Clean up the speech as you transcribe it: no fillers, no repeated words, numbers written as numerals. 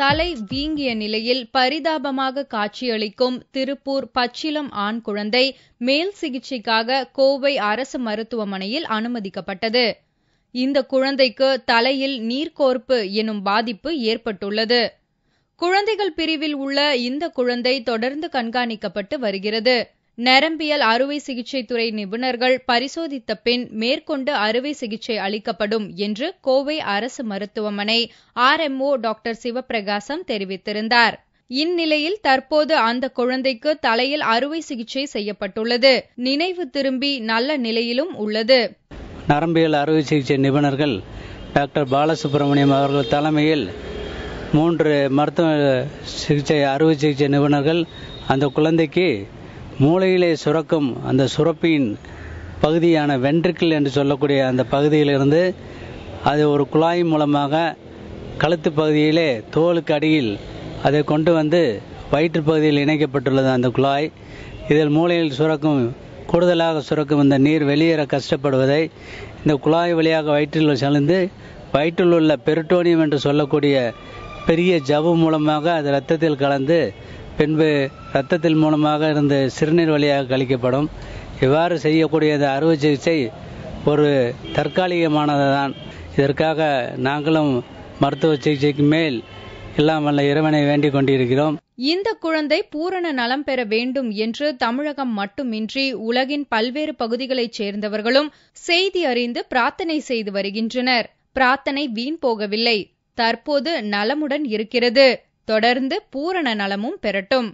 தலை வீங்கிய நிலையில் பரிதாபமாக காட்சியளிக்கும் திருப்பூர் பச்சிளம் ஆண் குழந்தை மேல் சிகிச்சைக்காக கோவை அரசு மருத்துவமனையில் அனுமதிக்கப்பட்டது. இந்த குழந்தைக்கு தலையில் நீர்க்கோர்ப்பு எனும் பாதிப்பு ஏற்பட்டுள்ளது. குழந்தைகள் பிரிவில் உள்ள இந்த குழந்தை தொடர்ந்து கண்காணிக்கப்பட்டு வருகிறது. நரம்பியல் அறுவை சிகிச்சை துறை நிபுணர்கள் பரிசோதித்த பின் மேற்கொண்டு அறுவை சிகிச்சை அளிக்கப்படும் என்று கோவை அரசு மருத்துவமனை RMO டாக்டர் சிவபிரகாசம் தெரிவித்திருந்தார். இந்நிலையில் தற்போது அந்த குழந்தைக்கு தலையில் அறுவை சிகிச்சை செய்யப்பட்டுள்ளது. நினைவு திரும்பி நல்ல நிலையிலும் உள்ளது. நரம்பியல் அறுவை சிகிச்சை நிபுணர்கள் டாக்டர் பாலசுப்ரமணியம் அவர்கள் தலைமையில் 3 மருத்துவ சிகிச்சை அறுவை சிகிச்சை நிபுணர்கள் அந்த குழந்தைக்கு மூளையிலே சுரக்கும் அந்த சுரப்பியின் பகுதியான வென்ட்ரிக்கிள் என்று சொல்லக்கூடிய அந்த பகுதியிலிருந்து அது ஒரு குழாய் மூலமாக கழுத்து பகுதியிலே தோலுக்கு அடியில் அதை கொண்டு வந்து வயிற்று பகுதியில் இணைக்கப்பட்டுள்ளது. அந்த குழாய் இதில் மூளையில் கூடுதலாக சுரக்கும் இந்த நீர் வெளியேற கஷ்டப்படுவதை இந்த குழாய் வழியாக வயிற்றில் செலுந்து வயிற்றில் உள்ள பெரிட்டோனியம் என்று சொல்லக்கூடிய பெரிய ஜவ்வு மூலமாக அது இரத்தத்தில் கலந்து பின்பு இரத்தத்தில் மூலமாக இருந்து சிறுநீர் வழியாக கழிக்கப்படும். இவ்வாறு செய்யக்கூடிய அறுவை சிகிச்சை ஒரு தற்காலிகமானதுதான். இதற்காக நாங்களும் மருத்துவ சிகிச்சைக்கு மேல் இல்லாமல் இறைவனை வேண்டிக் கொண்டிருக்கிறோம். இந்த குழந்தை பூரண நலம் பெற வேண்டும் என்று தமிழகம் மட்டுமின்றி உலகின் பல்வேறு பகுதிகளைச் சேர்ந்தவர்களும் செய்தி அறிந்து பிரார்த்தனை செய்து வருகின்றனர். பிரார்த்தனை வீண் போகவில்லை. தற்போது நலமுடன் இருக்கிறது. தொடர்ந்து பூரண நலமும் பெறட்டும்.